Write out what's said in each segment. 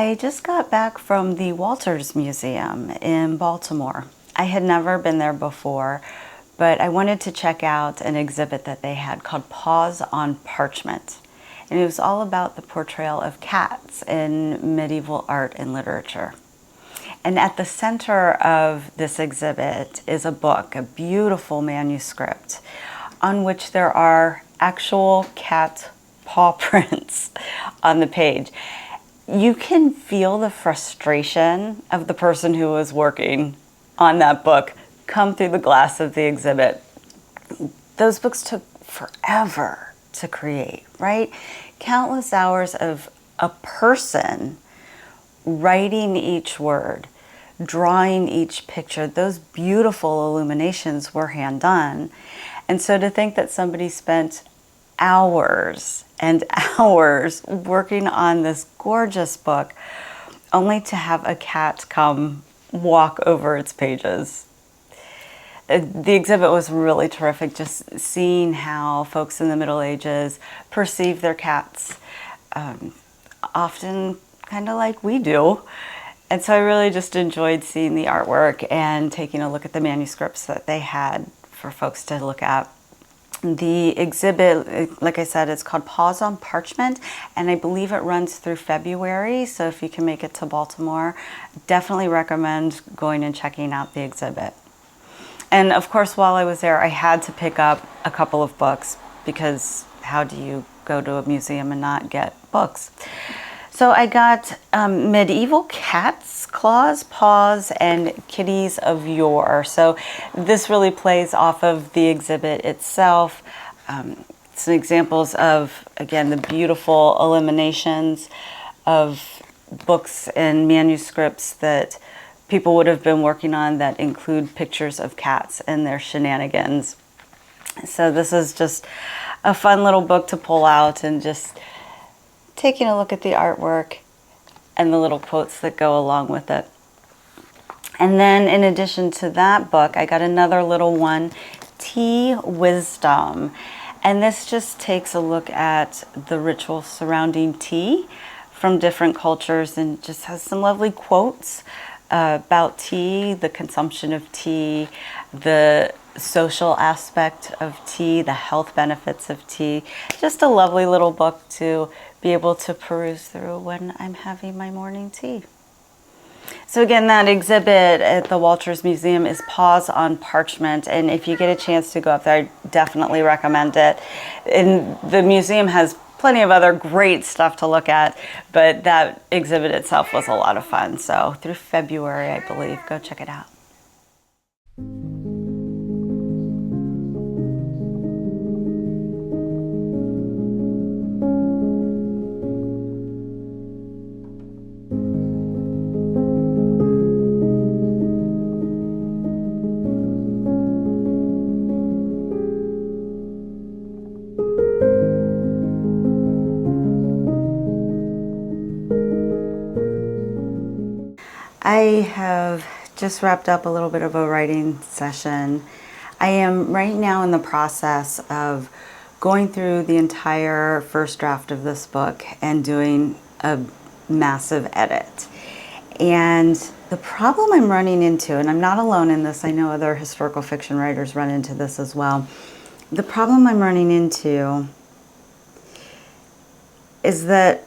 I just got back from the Walters Museum in Baltimore. I had never been there before, but I wanted to check out an exhibit that they had called Paws on Parchment. And it was all about the portrayal of cats in medieval art and literature. And at the center of this exhibit is a book, a beautiful manuscript, on which there are actual cat paw prints on the page. You can feel the frustration of the person who was working on that book come through the glass of the exhibit. Those books took forever to create, right? Countless hours of a person writing each word, drawing each picture. Those beautiful illuminations were hand done. And so to think that somebody spent hours and hours working on this gorgeous book only to have a cat come walk over its pages. The exhibit was really terrific, just seeing how folks in the Middle Ages perceive their cats, often kind of like we do. And so I really just enjoyed seeing the artwork and taking a look at the manuscripts that they had for folks to look at. The exhibit, like I said, it's called Paws on Parchment, and I believe it runs through February. So if you can make it to Baltimore, definitely recommend going and checking out the exhibit. And of course, while I was there, I had to pick up a couple of books, because how do you go to a museum and not get books? So I got Medieval Cats, Claws, Paws, and Kitties of Yore. So this really plays off of the exhibit itself. Some examples of, again, the beautiful illuminations of books and manuscripts that people would have been working on that include pictures of cats and their shenanigans. So this is just a fun little book to pull out and just taking a look at the artwork and the little quotes that go along with it. And then in addition to that book, I got another little one, Tea Wisdom. And this just takes a look at the rituals surrounding tea from different cultures, and just has some lovely quotes about tea, the consumption of tea, the social aspect of tea, the health benefits of tea. Just a lovely little book to be able to peruse through when I'm having my morning tea. So again, that exhibit at the Walters Museum is Paws on Parchment, and if you get a chance to go up there, I definitely recommend it. And the museum has plenty of other great stuff to look at, but that exhibit itself was a lot of fun. So through February, I believe, go check it out. I have just wrapped up a little bit of a writing session. I am right now in the process of going through the entire first draft of this book and doing a massive edit. And the problem I'm running into, and I'm not alone in this, I know other historical fiction writers run into this as well. The problem I'm running into is that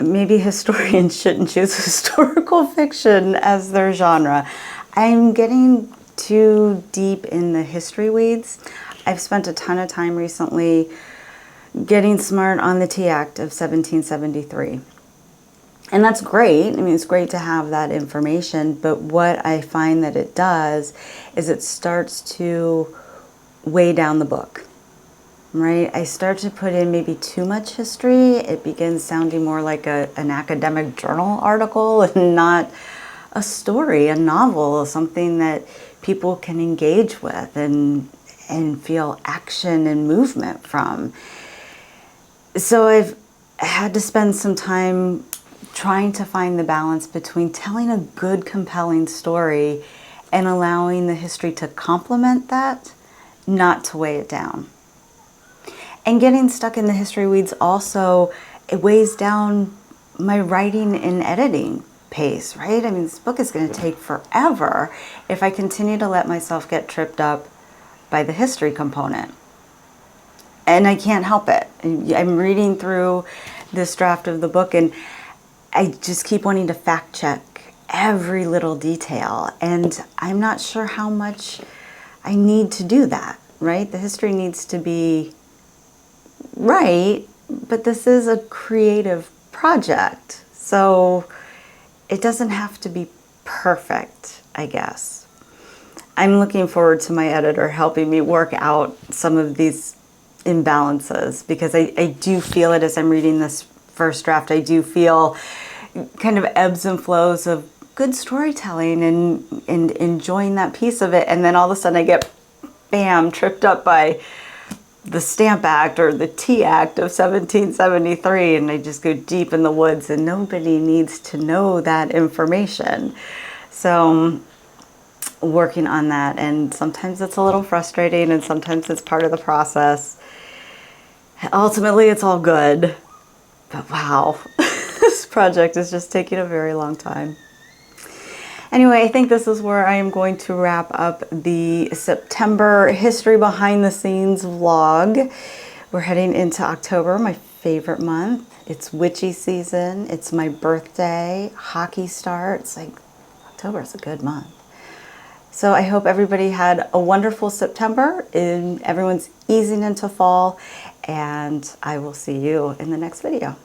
maybe historians shouldn't choose historical fiction as their genre. I'm getting too deep in the history weeds. I've spent a ton of time recently getting smart on the Tea Act of 1773. And that's great. I mean, it's great to have that information, but what I find that it does is it starts to weigh down the book. Right? I start to put in maybe too much history. It begins sounding more like an academic journal article and not a story, a novel, something that people can engage with and feel action and movement from. So I've had to spend some time trying to find the balance between telling a good, compelling story and allowing the history to complement that, not to weigh it down. And getting stuck in the history weeds also, it weighs down my writing and editing pace, right? I mean, this book is going to take forever if I continue to let myself get tripped up by the history component. And I can't help it. I'm reading through this draft of the book and I just keep wanting to fact check every little detail. And I'm not sure how much I need to do that, right? The history needs to be right, but this is a creative project. So it doesn't have to be perfect, I guess. I'm looking forward to my editor helping me work out some of these imbalances, because I do feel it as I'm reading this first draft. I do feel kind of ebbs and flows of good storytelling and enjoying that piece of it. And then all of a sudden I get, bam, tripped up by the Stamp Act or the Tea Act of 1773. And I just go deep in the woods and nobody needs to know that information. So working on that, and sometimes it's a little frustrating and sometimes it's part of the process. Ultimately, it's all good, but wow, this project is just taking a very long time. Anyway, I think this is where I am going to wrap up the September History Behind the Scenes vlog. We're heading into October, my favorite month. It's witchy season. It's my birthday. Hockey starts. Like, October is a good month. So I hope everybody had a wonderful September and everyone's easing into fall, and I will see you in the next video.